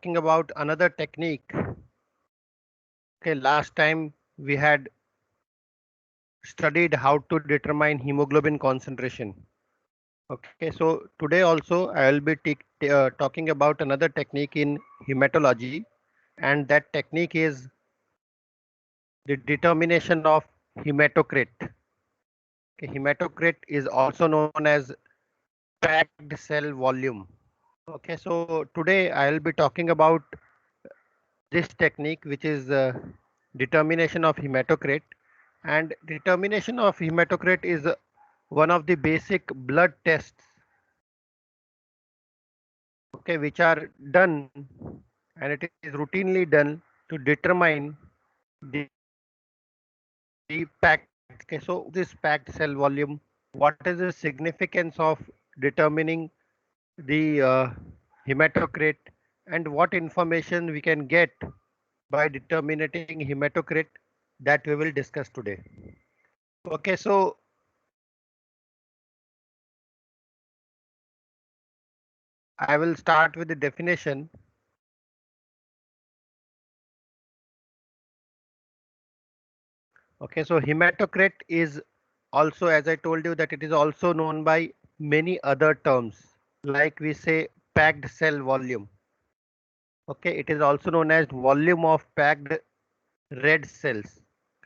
talking about another technique. Okay, last time we had studied how to determine hemoglobin concentration. Okay, so today also I will be talking about another technique in hematology, and that technique is the determination of hematocrit. Okay, hematocrit is also known as packed cell volume. Okay, so today I will be talking about this technique, which is determination of hematocrit. And determination of hematocrit is one of the basic blood tests, okay, which are done, and it is routinely done to determine the packed. Okay, so this packed cell volume, what is the significance of determining the hematocrit, and what information we can get by determining hematocrit, that we will discuss today. Okay, so I will start with the definition. Okay, so hematocrit is also, as I told you, that it is also known by many other terms, like we say packed cell volume. Okay, it is also known as volume of packed red cells.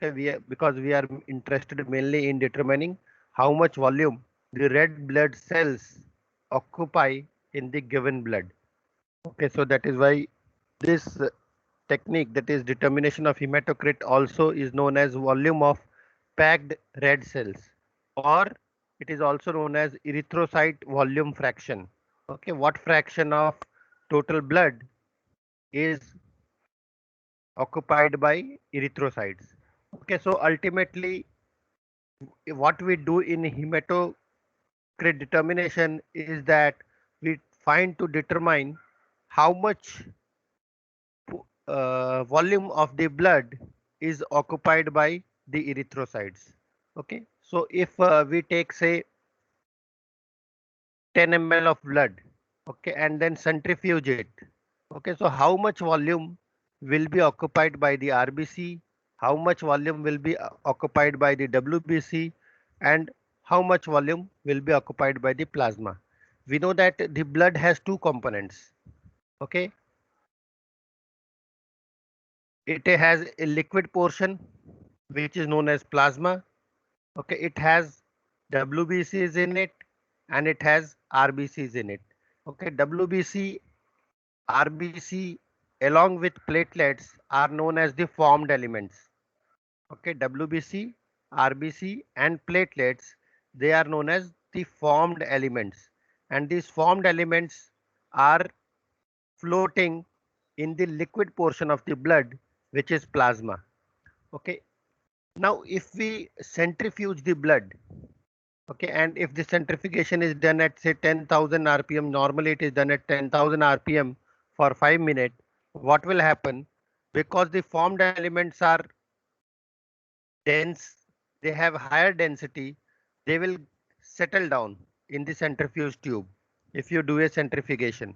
Okay, because we are interested mainly in determining how much volume the red blood cells occupy in the given blood. Okay, so that is why this technique, that is determination of hematocrit, also is known as volume of packed red cells, or it is also known as erythrocyte volume fraction. Okay, what fraction of total blood is occupied by erythrocytes? Okay, so ultimately what we do in hematocrit determination is that we find to determine how much volume of the blood is occupied by the erythrocytes. Okay, so if we take say 10 ml of blood, okay, and then centrifuge it. Okay, so how much volume will be occupied by the RBC, how much volume will be occupied by the WBC, and how much volume will be occupied by the plasma. We know that the blood has two components. Okay, it has a liquid portion which is known as plasma. Okay, it has WBCs in it and it has RBCs in it. Okay, WBC, RBC along with platelets are known as the formed elements. Okay, WBC, RBC and platelets, they are known as the formed elements, and these formed elements are floating in the liquid portion of the blood, which is plasma. Okay, now if we centrifuge the blood, okay, and if the centrifugation is done at say 10,000 rpm, normally it is done at 10,000 rpm for 5 minutes, what will happen? Because the formed elements are dense, they have higher density, they will settle down in the centrifuge tube if you do a centrifugation.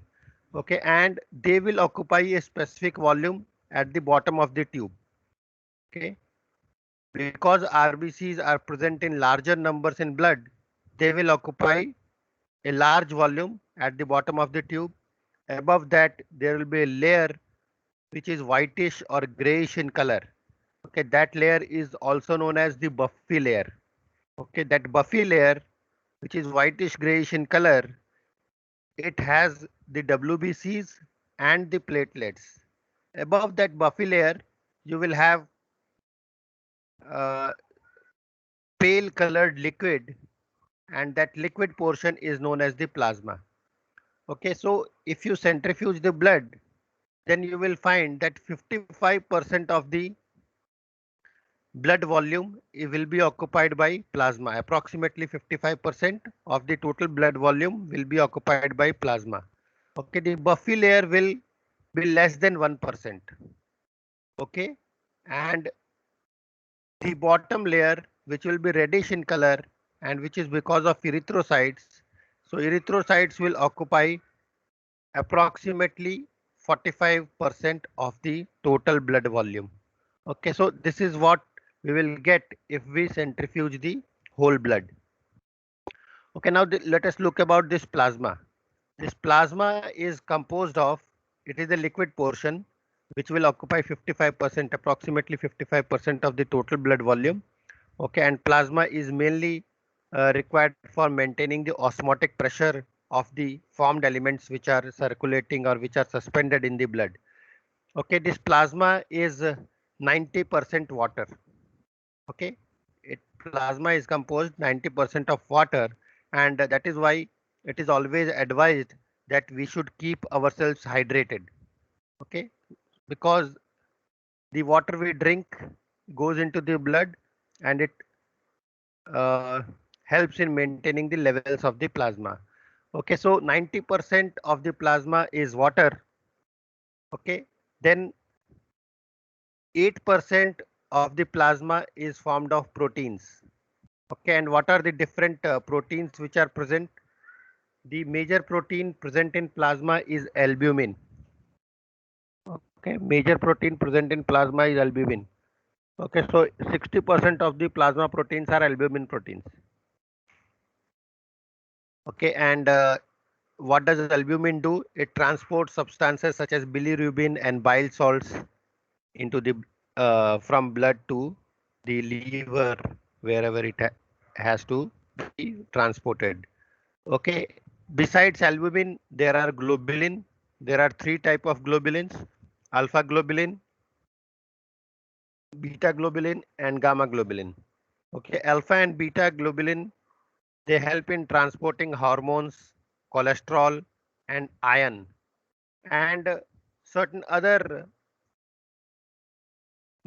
Okay, and they will occupy a specific volume at the bottom of the tube. Okay, because RBCs are present in larger numbers in blood, they will occupy a large volume at the bottom of the tube. Above that, there will be a layer which is whitish or grayish in color. Okay, that layer is also known as the buffy layer. Okay, that buffy layer, which is whitish grayish in color, it has the WBCs and the platelets. Above that buffy layer, you will have uh, pale colored liquid, and that liquid portion is known as the plasma. Okay, so if you centrifuge the blood, then you will find that 55% of the blood volume will be occupied by plasma. Approximately 55% of the total blood volume will be occupied by plasma. Okay, the buffy layer will be less than 1%. Okay, and the bottom layer, which will be reddish in color and which is because of erythrocytes. So erythrocytes will occupy approximately 45% of the total blood volume. Okay, so this is what we will get if we centrifuge the whole blood. Okay, now let us look about this plasma. This plasma is composed of, it is the liquid portion which will occupy 55%, approximately 55% of the total blood volume. Okay, and plasma is mainly required for maintaining the osmotic pressure of the formed elements which are circulating or which are suspended in the blood. Okay, this plasma is 90% water. Okay, plasma is composed 90% of water, and that is why it is always advised that we should keep ourselves hydrated. Okay, because the water we drink goes into the blood and it uh, helps in maintaining the levels of the plasma. Okay, so 90% of the plasma is water. Okay, then 8% of the plasma is formed of proteins. Okay, and what are the different proteins which are present? The major protein present in plasma is albumin. Okay, major protein present in plasma is albumin. Okay, so 60% of the plasma proteins are albumin proteins. Okay, and what does albumin do? It transports substances such as bilirubin and bile salts into the from blood to the liver, wherever it has to be transported. Okay, besides albumin, there are globulin. There are three type of globulins: alpha globulin, beta globulin, and gamma globulin. Okay, alpha and beta globulin, they help in transporting hormones, cholesterol, and iron, and certain other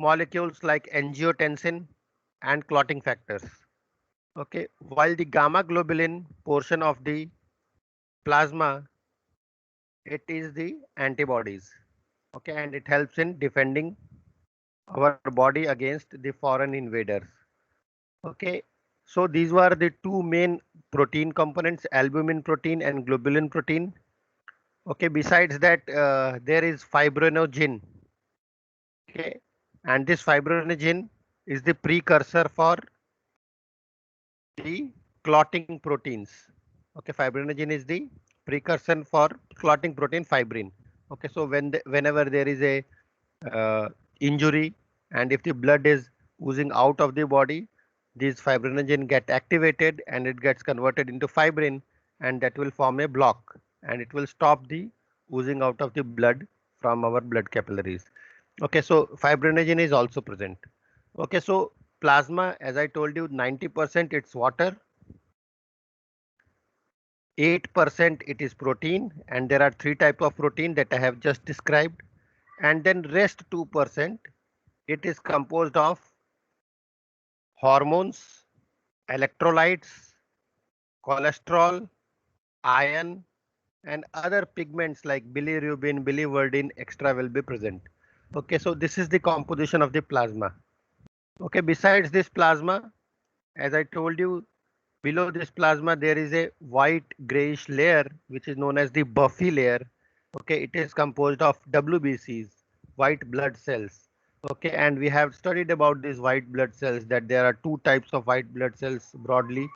molecules like angiotensin and clotting factors. Okay, while the gamma globulin portion of the plasma, it is the antibodies. Okay, and it helps in defending our body against the foreign invaders. Okay, so these were the two main protein components: albumin protein and globulin protein. Okay, besides that, there is fibrinogen. Okay, and this fibrinogen is the precursor for the clotting proteins. Okay, fibrinogen is the precursor for clotting protein fibrin. Okay, so whenever there is a injury and if the blood is oozing out of the body, these fibrinogen get activated and it gets converted into fibrin, and that will form a block and it will stop the oozing out of the blood from our blood capillaries. Okay, so fibrinogen is also present. Okay, so plasma, as I told you, 90% it's water, 8% it is protein, and there are three type of protein that I have just described, and then rest 2% it is composed of hormones, electrolytes, cholesterol, iron, and other pigments like bilirubin, biliverdin, extra will be present. Okay, so this is the composition of the plasma. Okay, besides this plasma, as I told you, below this plasma there is a white grayish layer which is known as the buffy layer. Okay, it is composed of WBCs, white blood cells. Okay, and we have studied about these white blood cells, that there are two types of white blood cells broadly.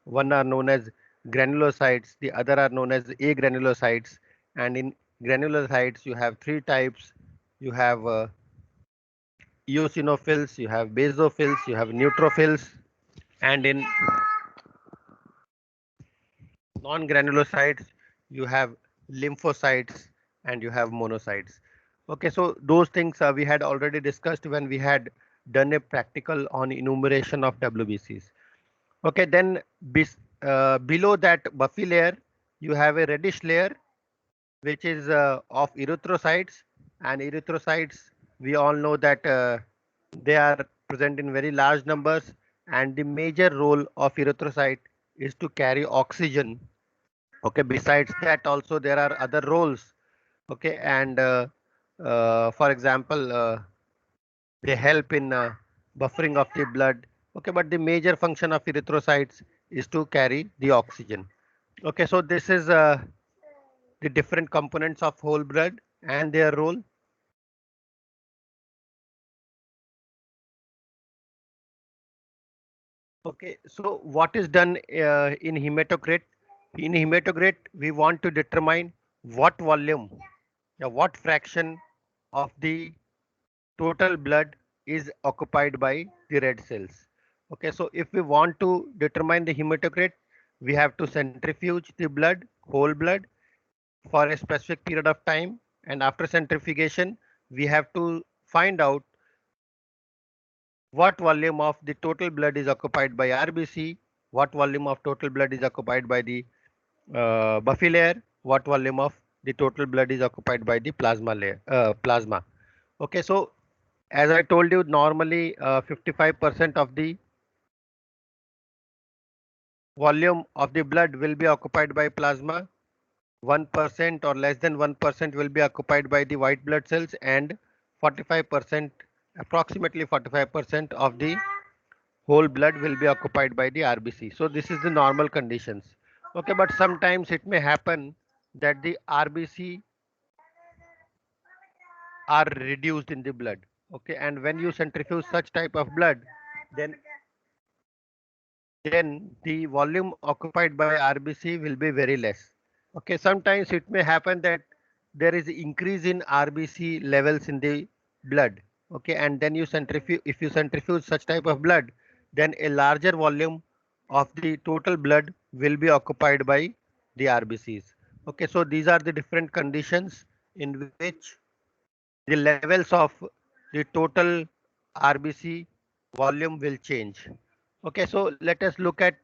One are known as granulocytes, the other are known as agranulocytes. And in granulocytes you have three types. You have eosinophils, you have basophils, you have neutrophils, and in non-granulocytes you have lymphocytes and you have monocytes. Okay, so those things we had already discussed when we had done a practical on enumeration of WBCs. Okay, then below that buffy layer you have a reddish layer which is of erythrocytes, and erythrocytes, we all know that they are present in very large numbers, and the major role of erythrocyte is to carry oxygen. Okay, besides that also there are other roles. Okay, and for example, they help in buffering of the blood. Okay, but the major function of erythrocytes is to carry the oxygen. Okay, so this is the different components of whole blood. and their role. Okay, so what is done in hematocrit? In hematocrit, we want to determine what volume, what fraction of the total blood is occupied by the red cells. Okay, so if we want to determine the hematocrit, we have to centrifuge the blood, whole blood, for a specific period of time, and after centrifugation, we have to find out what volume of the total blood is occupied by RBC, what volume of total blood is occupied by the buffy layer, what volume of the total blood is occupied by the plasma layer, plasma. Okay, so as I told you, normally 55% of the volume of the blood will be occupied by plasma, 1% or less than 1% will be occupied by the white blood cells, and 45%, approximately 45% of the whole blood will be occupied by the RBC. So this is the normal conditions. Okay, but sometimes it may happen that the RBC are reduced in the blood. Okay, and when you centrifuge such type of blood, then the volume occupied by RBC will be very less. Okay, sometimes it may happen that there is increase in RBC levels in the blood. Okay, and then you centrifuge, if you centrifuge such type of blood, then a larger volume of the total blood will be occupied by the RBCs. Okay, so these are the different conditions in which the levels of the total RBC volume will change. Okay, so let us look at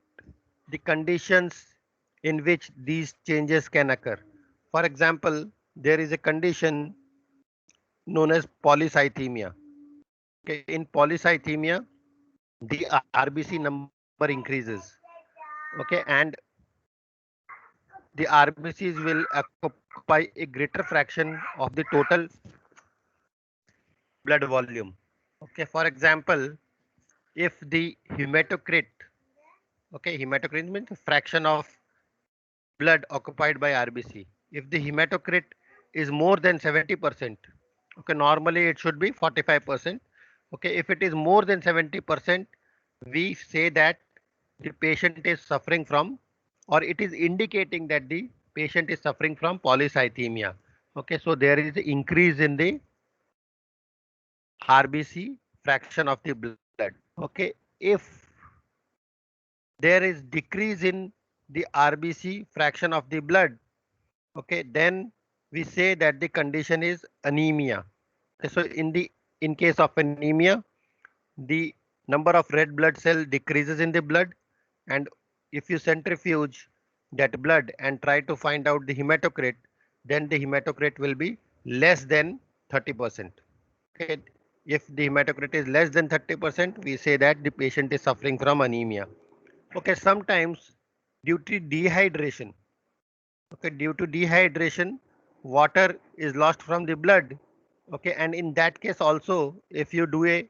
the conditions in which these changes can occur. For example, there is a condition known as polycythemia. Okay, in polycythemia, the RBC number increases. Okay, and the RBCs will occupy a greater fraction of the total blood volume. Okay, for example, if the hematocrit, okay, hematocrit means fraction of blood occupied by RBC. If the hematocrit is more than 70%, okay, normally it should be 45%. Okay, if it is more than 70%, we say that the patient is suffering from, or it is indicating that the patient is suffering from polycythemia. Okay, so there is increase in the RBC fraction of the blood. Okay, if there is decrease in the RBC fraction of the blood, okay, then we say that the condition is anemia. Okay, so in case of anemia, the number of red blood cell decreases in the blood, and if you centrifuge that blood and try to find out the hematocrit, then the hematocrit will be less than 30%. Okay, if the hematocrit is less than 30%, we say that the patient is suffering from anemia. Okay, sometimes due to dehydration, okay, due to dehydration, water is lost from the blood. Okay, and in that case also, if you do a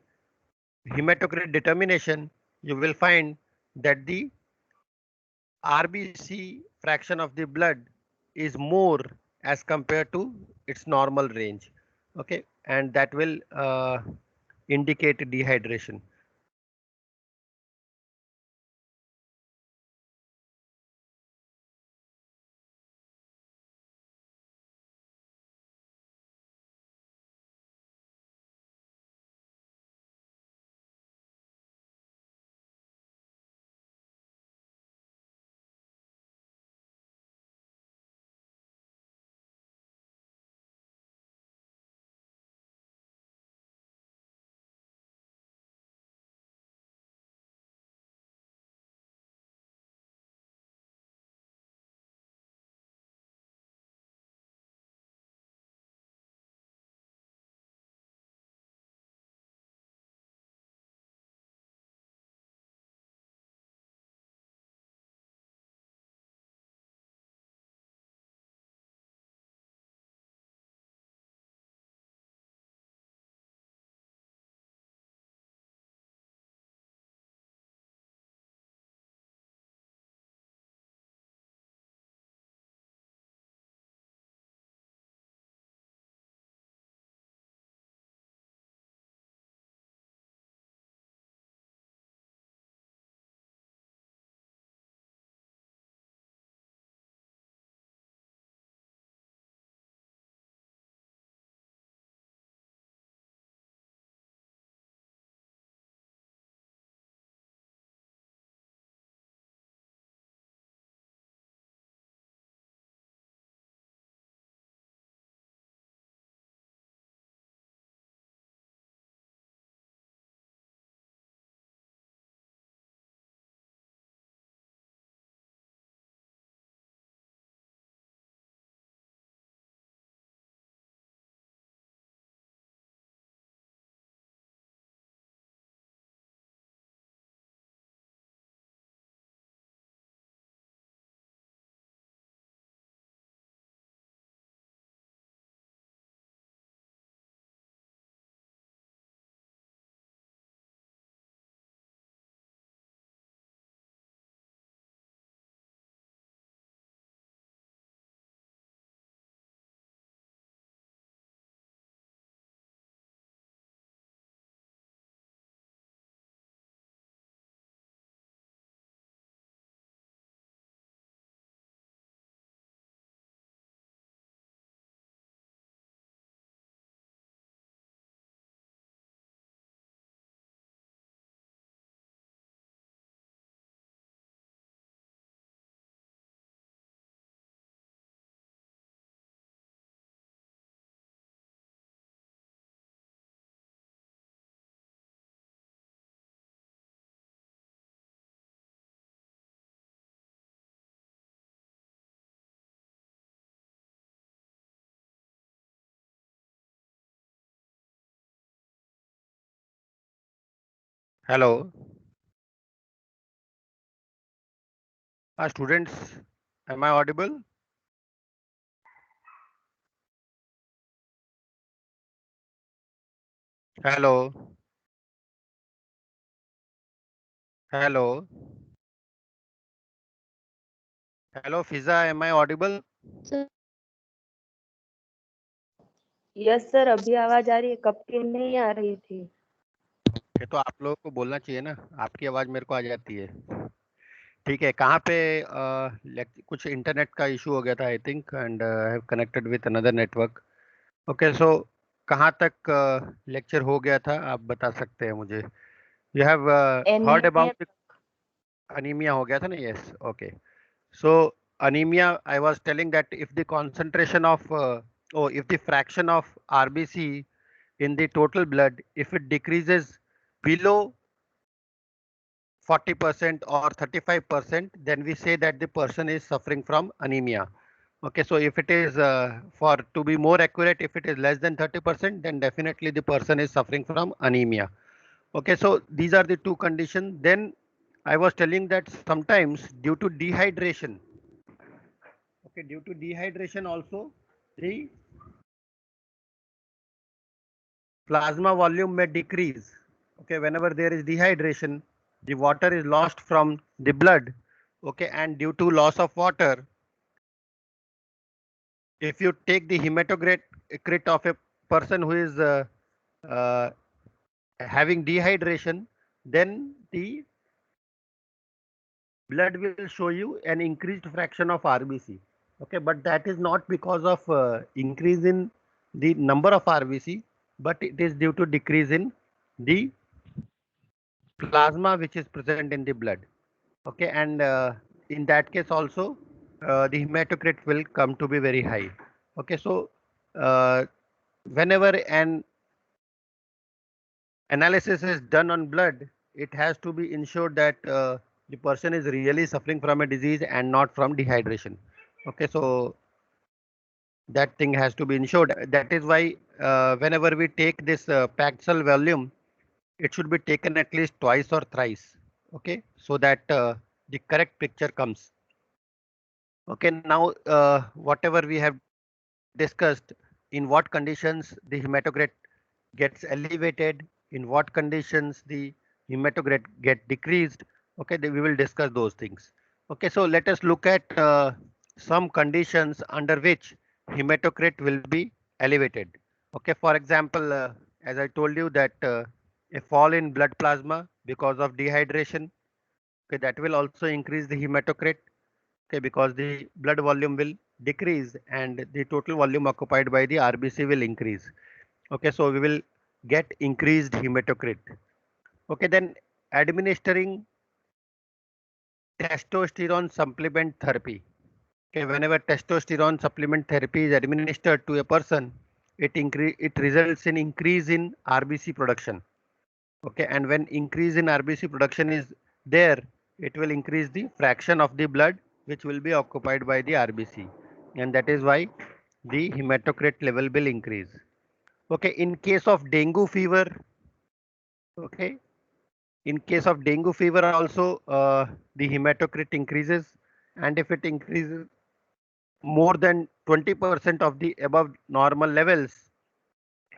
hematocrit determination, you will find that the RBC fraction of the blood is more as compared to its normal range. Okay, and that will indicate dehydration. Hello. Students, am I audible? Hello. Hello. Hello, Fiza, am I audible? Sir yes sir, अभी आवाज आ रही है, कब की नहीं आ रही थी। ये तो आप लोगों को बोलना चाहिए ना, आपकी आवाज मेरे को आ जाती है। ठीक है, कहाँ पे कुछ इंटरनेट का इशू हो गया था I think, and I have connected with another network. Okay, so कहाँ तक लेक्चर हो गया था आप बता सकते हैं मुझे? You have heard anaemia. About anaemia हो गया था ना? Yes, okay. So anemia, I was telling that if the concentration of if the fraction of RBC in the total blood, if it decreases below 40% or 35%, then we say that the person is suffering from anemia. Okay, so if it is for to be more accurate, if it is less than 30%, then definitely the person is suffering from anemia. Okay, so these are the two conditions. Then I was telling that sometimes due to dehydration, okay, due to dehydration also, the plasma volume may decrease. Okay, whenever there is dehydration, the water is lost from the blood. Okay, and due to loss of water, if you take the hematocrit of a person who is uh, having dehydration, then the blood will show you an increased fraction of RBC. Okay, but that is not because of increase in the number of RBC, but it is due to decrease in the plasma which is present in the blood. Okay, and in that case also the hematocrit will come to be very high. Okay, so uh, whenever an analysis is done on blood, it has to be ensured that the person is really suffering from a disease and not from dehydration. Okay, so that thing has to be ensured. That is why whenever we take this packed cell volume, it should be taken at least twice or thrice. Okay, so that the correct picture comes. Okay, now whatever we have discussed, in what conditions the hematocrit gets elevated, in what conditions the hematocrit get decreased. Okay, we will discuss those things. Okay, so let us look at some conditions under which hematocrit will be elevated. Okay, for example, as I told you that a fall in blood plasma because of dehydration, okay, that will also increase the hematocrit. Okay, because the blood volume will decrease and the total volume occupied by the RBC will increase. Okay, so we will get increased hematocrit. Okay, then administering testosterone supplement therapy. Okay, whenever testosterone supplement therapy is administered to a person, it results in increase in RBC production. Okay, and when increase in RBC production is there, it will increase the fraction of the blood which will be occupied by the RBC, and that is why the hematocrit level will increase. Okay, in case of dengue fever, okay, in case of dengue fever also the hematocrit increases, and if it increases more than 20% of the above normal levels,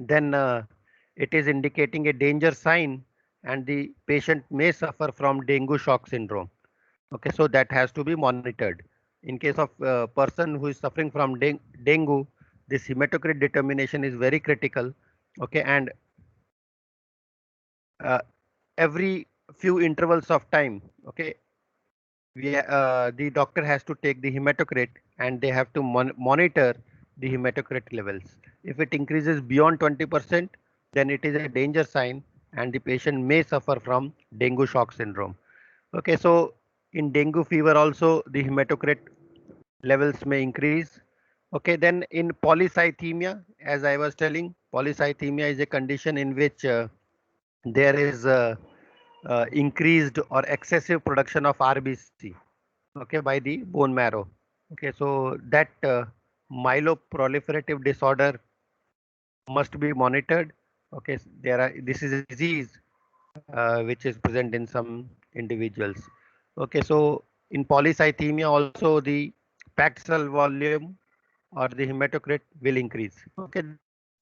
then it is indicating a danger sign and the patient may suffer from dengue shock syndrome. Okay, so that has to be monitored. In case of person who is suffering from dengue, this hematocrit determination is very critical. Okay, and uh, every few intervals of time, okay, the doctor has to take the hematocrit and they have to monitor the hematocrit levels. If it increases beyond 20%, then it is a danger sign and the patient may suffer from dengue shock syndrome. Okay, so in dengue fever also the hematocrit levels may increase. Okay, then in polycythemia, as I was telling, polycythemia is a condition in which there is increased or excessive production of RBC, okay, by the bone marrow. Okay, so that myeloproliferative disorder must be monitored. Okay, there are, this is a disease which is present in some individuals. Okay, so in polycythemia also the packed cell volume or the hematocrit will increase. Okay,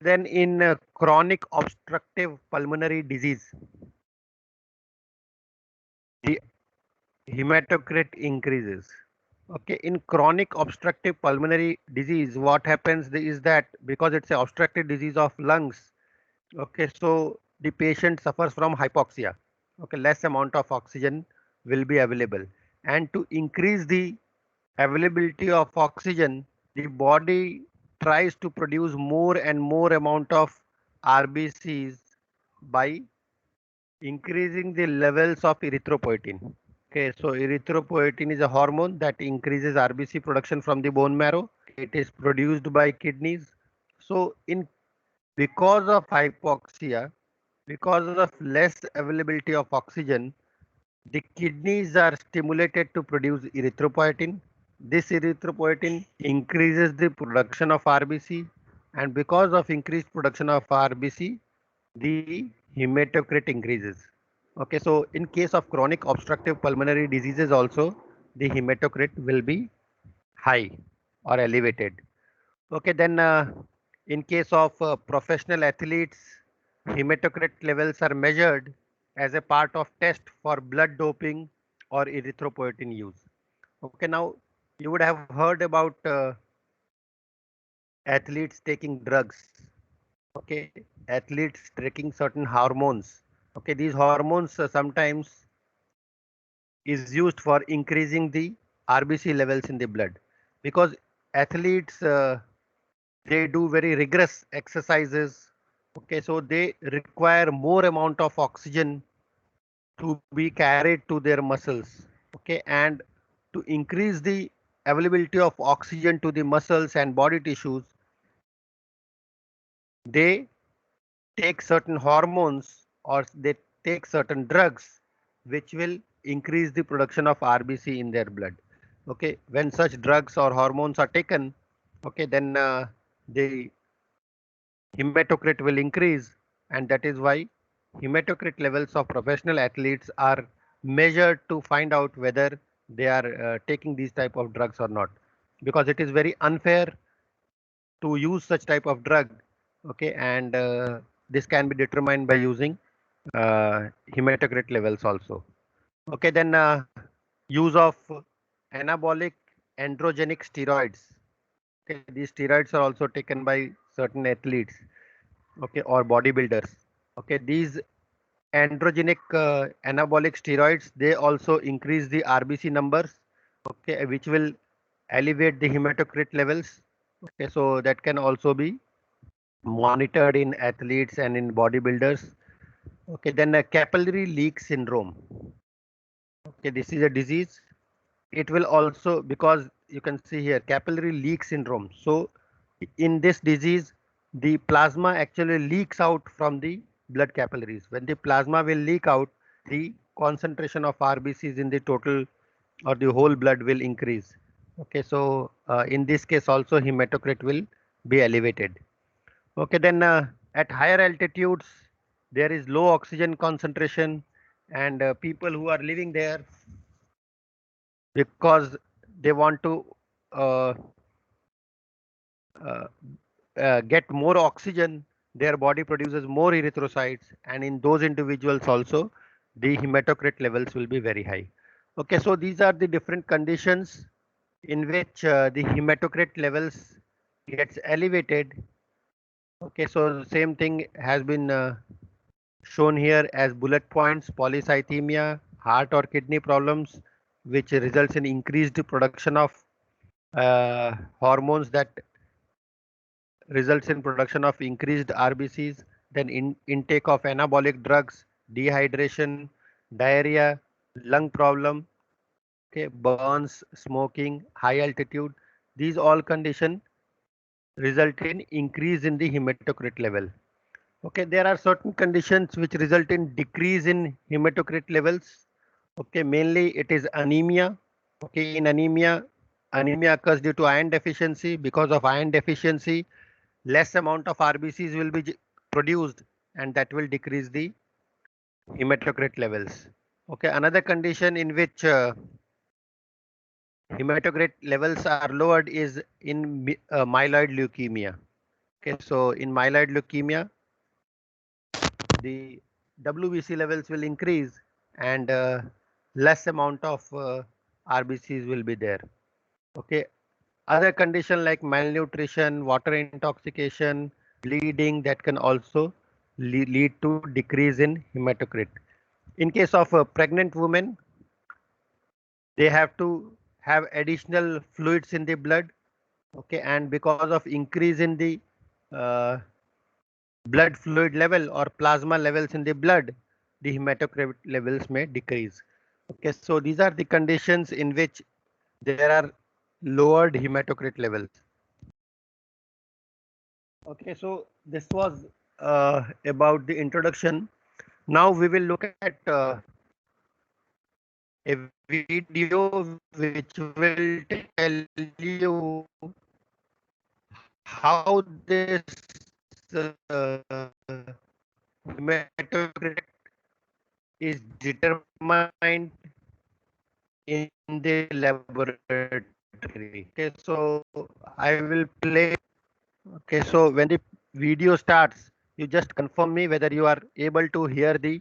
then in chronic obstructive pulmonary disease, the hematocrit increases. Okay, in chronic obstructive pulmonary disease, what happens is that because it's a obstructive disease of lungs, okay, so the patient suffers from hypoxia. Okay, less amount of oxygen will be available, and to increase the availability of oxygen, the body tries to produce more and more amount of RBCs by increasing the levels of erythropoietin. Okay, so erythropoietin is a hormone that increases RBC production from the bone marrow. It is produced by kidneys. So in because of hypoxia, because of less availability of oxygen, the kidneys are stimulated to produce erythropoietin. This erythropoietin increases the production of RBC, and because of increased production of RBC, the hematocrit increases. Okay, so in case of chronic obstructive pulmonary diseases also, the hematocrit will be high or elevated. Okay, then in case of professional athletes, hematocrit levels are measured as a part of test for blood doping or erythropoietin use. Okay, now you would have heard about athletes taking drugs. Okay, athletes taking certain hormones. Okay, these hormones sometimes is used for increasing the RBC levels in the blood because athletes they do very rigorous exercises. Okay, so they require more amount of oxygen to be carried to their muscles. Okay, and to increase the availability of oxygen to the muscles and body tissues, they take certain hormones or they take certain drugs which will increase the production of RBC in their blood. Okay, when such drugs or hormones are taken, okay, then the hematocrit will increase, and that is why hematocrit levels of professional athletes are measured to find out whether they are taking these type of drugs or not, because it is very unfair to use such type of drug. Okay, and this can be determined by using hematocrit levels also. Okay, then use of anabolic androgenic steroids. Okay, these steroids are also taken by certain athletes, okay, or bodybuilders. Okay, these androgenic anabolic steroids, they also increase the RBC numbers, okay, which will elevate the hematocrit levels. Okay, so that can also be monitored in athletes and in bodybuilders. Okay, then capillary leak syndrome. Okay, this is a disease. It will also, because you can see here capillary leak syndrome. So in this disease, the plasma actually leaks out from the blood capillaries. When the plasma will leak out, the concentration of RBCs in the total or the whole blood will increase. Okay, so in this case also hematocrit will be elevated. Okay, then at higher altitudes, there is low oxygen concentration, and people who are living there because they want to uh, uh, get more oxygen, their body produces more erythrocytes, and in those individuals also, the hematocrit levels will be very high. Okay, so these are the different conditions in which the hematocrit levels gets elevated. Okay, so the same thing has been shown here as bullet points: polycythemia, heart or kidney problems, which results in increased production of hormones that results in production of increased RBCs, then intake of anabolic drugs, dehydration, diarrhea, lung problem, okay, burns, smoking, high altitude. These all conditions result in increase in the hematocrit level. Okay, there are certain conditions which result in decrease in hematocrit levels. Okay, mainly it is anemia. Okay, in anemia, anemia occurs due to iron deficiency. Because of iron deficiency, less amount of RBCs will be produced, and that will decrease the hematocrit levels. Okay, another condition in which hematocrit levels are lowered is in myeloid leukemia. Okay, so in myeloid leukemia, the WBC levels will increase and less amount of RBCs will be there. Okay, other condition like malnutrition, water intoxication, bleeding, that can also lead to decrease in hematocrit. In case of a pregnant woman, they have to have additional fluids in the blood. Okay, and because of increase in the uh, blood fluid level or plasma levels in the blood, the hematocrit levels may decrease. Okay, so these are the conditions in which there are lowered hematocrit levels. Okay, so this was about the introduction. Now we will look at a video which will tell you how this hematocrit is determined in the laboratory. Okay, so I will play. Okay, so when the video starts, you just confirm me whether you are able to hear the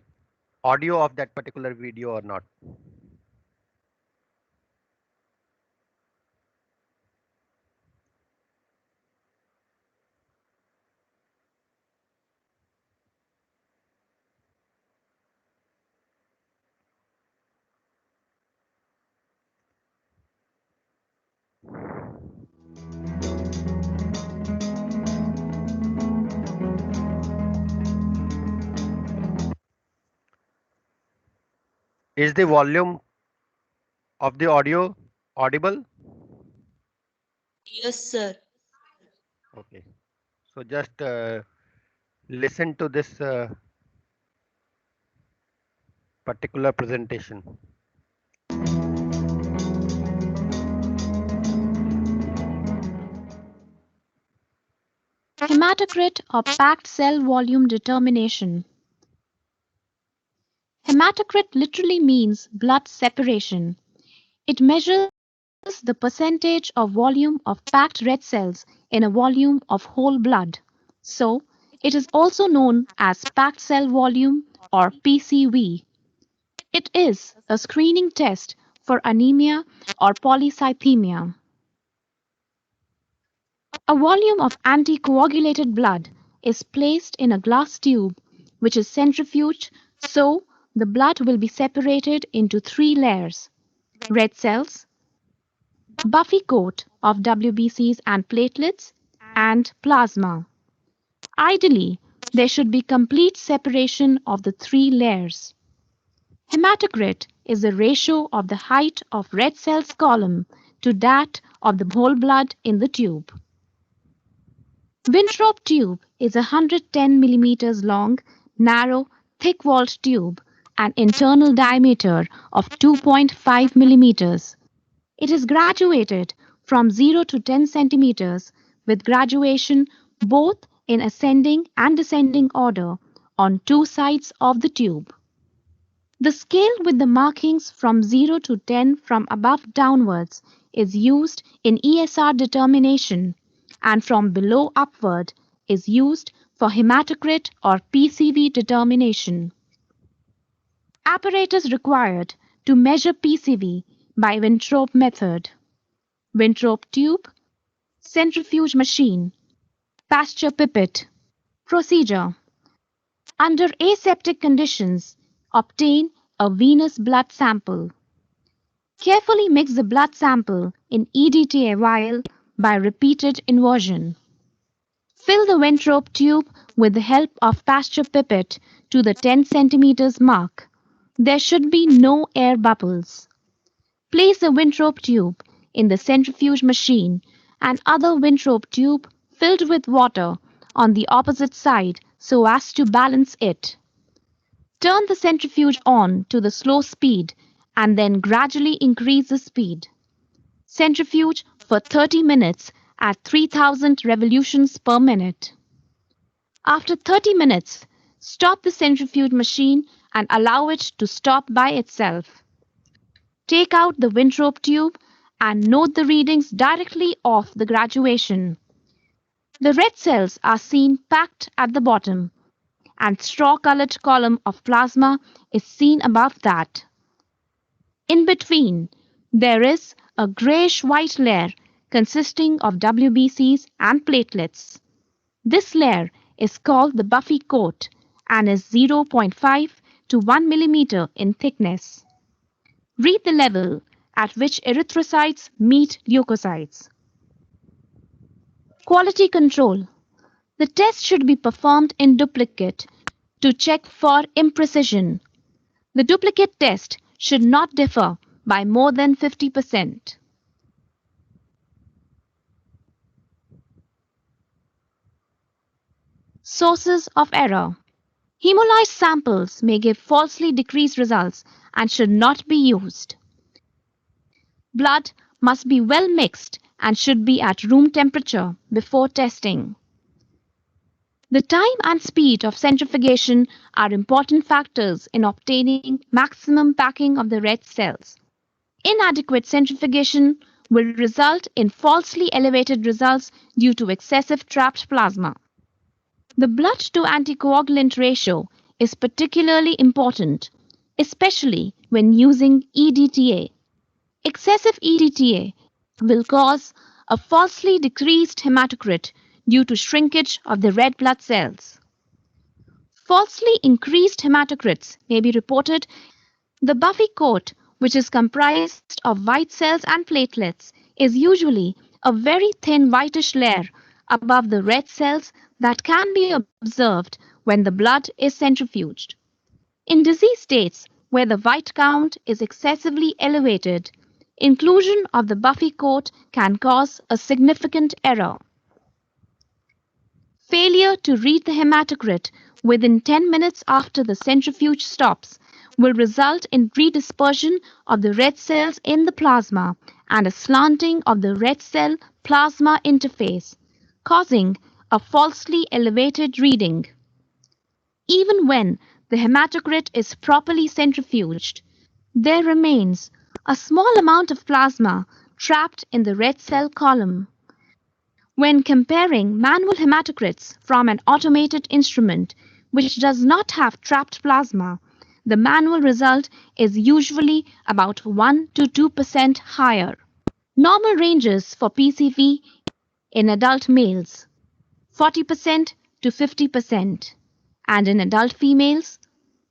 audio of that particular video or not. Is the volume of the audio audible? Yes, sir. Okay, so just listen to this particular presentation. Hematocrit or packed cell volume determination. Hematocrit literally means blood separation. It measures the percentage of volume of packed red cells in a volume of whole blood. So, it is also known as packed cell volume or PCV. It is a screening test for anemia or polycythemia. A volume of anticoagulated blood is placed in a glass tube which is centrifuged so the blood will be separated into three layers: red cells, buffy coat of WBCs and platelets, and plasma. Ideally, there should be complete separation of the three layers. Hematocrit is the ratio of the height of red cells column to that of the whole blood in the tube. Winthrop tube is a 110 millimeters long, narrow, thick-walled tube, an internal diameter of 2.5 millimeters. It is graduated from 0 to 10 centimeters with graduation both in ascending and descending order on two sides of the tube. The scale with the markings from 0 to 10 from above downwards is used in ESR determination, and from below upward is used for hematocrit or PCV determination. Apparatus required to measure PCV by Winthrop method: Winthrop tube, centrifuge machine, Pasteur pipette. Procedure: under aseptic conditions, obtain a venous blood sample. Carefully mix the blood sample in EDTA vial by repeated inversion. Fill the Winthrop tube with the help of Pasteur pipette to the 10 centimeters mark. There should be no air bubbles. Place the Winthrop tube in the centrifuge machine and other Winthrop tube filled with water on the opposite side so as to balance it. Turn the centrifuge on to the slow speed and then gradually increase the speed. Centrifuge for 30 minutes at 3000 revolutions per minute. After 30 minutes, stop the centrifuge machine and allow it to stop by itself. Take out the Winthrop tube and note the readings directly off the graduation. The red cells are seen packed at the bottom, and straw-colored column of plasma is seen above that. In between, there is a grayish-white layer consisting of WBCs and platelets. This layer is called the buffy coat and is 0.5 to 1 millimeter in thickness. Read the level at which erythrocytes meet leukocytes. Quality control. The test should be performed in duplicate to check for imprecision. The duplicate test should not differ by more than 50%. Sources of error. Hemolyzed samples may give falsely decreased results and should not be used. Blood must be well mixed and should be at room temperature before testing. The time and speed of centrifugation are important factors in obtaining maximum packing of the red cells. Inadequate centrifugation will result in falsely elevated results due to excessive trapped plasma. The blood to anticoagulant ratio is particularly important, especially when using EDTA. Excessive EDTA will cause a falsely decreased hematocrit due to shrinkage of the red blood cells. Falsely increased hematocrits may be reported. The buffy coat, which is comprised of white cells and platelets, is usually a very thin whitish layer above the red cells that can be observed when the blood is centrifuged. In disease states where the white count is excessively elevated, inclusion of the buffy coat can cause a significant error. Failure to read the hematocrit within 10 minutes after the centrifuge stops will result in redispersion of the red cells in the plasma and a slanting of the red cell plasma interface, causing a falsely elevated reading. Even when the hematocrit is properly centrifuged, there remains a small amount of plasma trapped in the red cell column. When comparing manual hematocrits from an automated instrument which does not have trapped plasma, the manual result is usually about 1 to 2% higher. Normal ranges for PCV in adult males 40% to 50%, and in adult females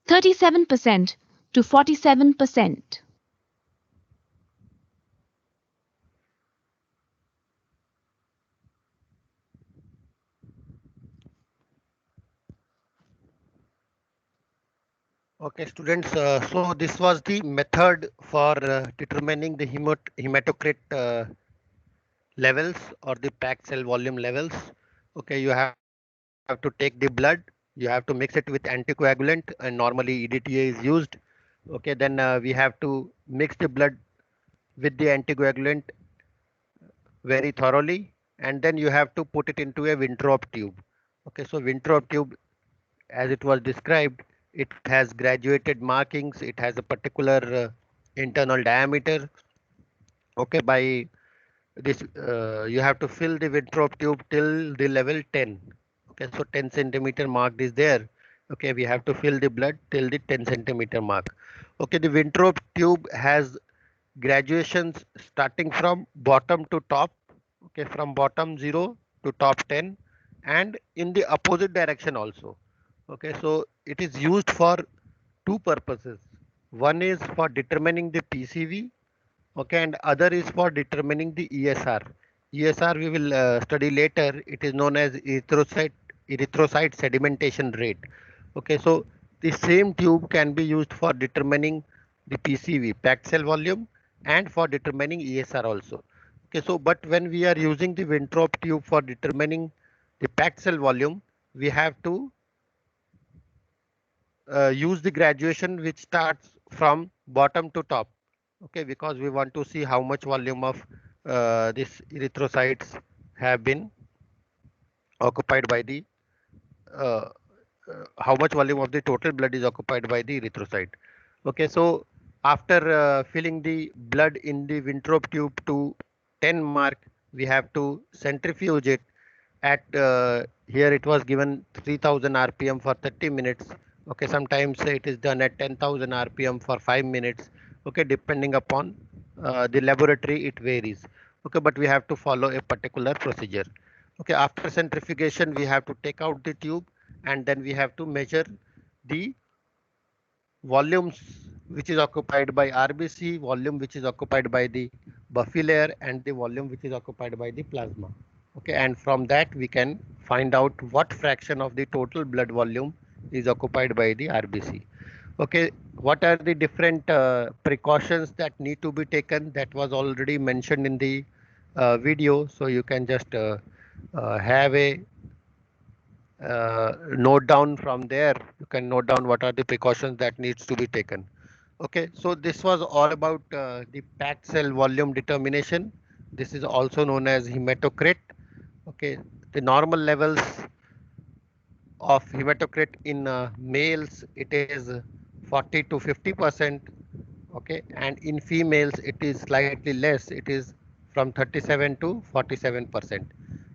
37% to 47%. Okay, students, so this was the method for determining the hematocrit levels or the packed cell volume levels. Okay, you have to take the blood, you have to mix it with anticoagulant, and normally EDTA is used. Okay, then we have to mix the blood with the anticoagulant very thoroughly, and then you have to put it into a Winthrop tube. Okay, so Winthrop tube, as it was described, it has graduated markings, it has a particular internal diameter. Okay, by this you have to fill the Winthrop tube till the level 10. Okay, so 10 centimeter mark is there. Okay, we have to fill the blood till the 10 centimeter mark. Okay, the Winthrop tube has graduations starting from bottom to top. Okay, from bottom 0 to top 10, and in the opposite direction also. Okay, so it is used for two purposes. One is for determining the PCV, okay, and other is for determining the ESR. ESR we will study later. It is known as erythrocyte sedimentation rate. Okay, so the same tube can be used for determining the PCV, packed cell volume, and for determining ESR also. Okay, so but when we are using the Winthrop tube for determining the packed cell volume, we have to use the graduation which starts from bottom to top. Okay, because we want to see how much volume of this erythrocytes have been occupied by the uh, how much volume of the total blood is occupied by the erythrocyte. Okay, so after filling the blood in the Winthrop tube to 10 mark, we have to centrifuge it at here it was given 3000 rpm for 30 minutes. Okay, sometimes it is done at 10,000 rpm for 5 minutes. Okay, depending upon the laboratory, it varies. Okay, but we have to follow a particular procedure. Okay, after centrifugation, we have to take out the tube and then we have to measure the volumes which is occupied by RBC, volume which is occupied by the Buffy layer, and the volume which is occupied by the plasma. Okay, and from that we can find out what fraction of the total blood volume is occupied by the RBC. Okay, what are the different precautions that need to be taken? That was already mentioned in the video, so you can just have a note down from there. You can note down what are the precautions that needs to be taken. Okay, so this was all about the packed cell volume determination. This is also known as hematocrit. Okay, the normal levels of hematocrit in males, it is 40 to 50%. Okay, and in females it is slightly less, it is from 37 to 47%.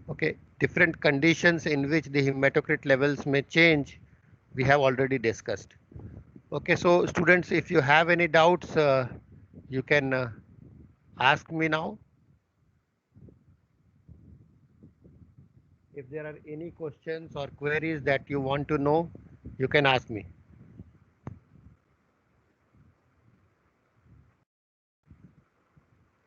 Okay, different conditions in which the hematocrit levels may change, we have already discussed. Okay, so students, if you have any doubts, you can ask me now. If there are any questions or queries that you want to know, you can ask me.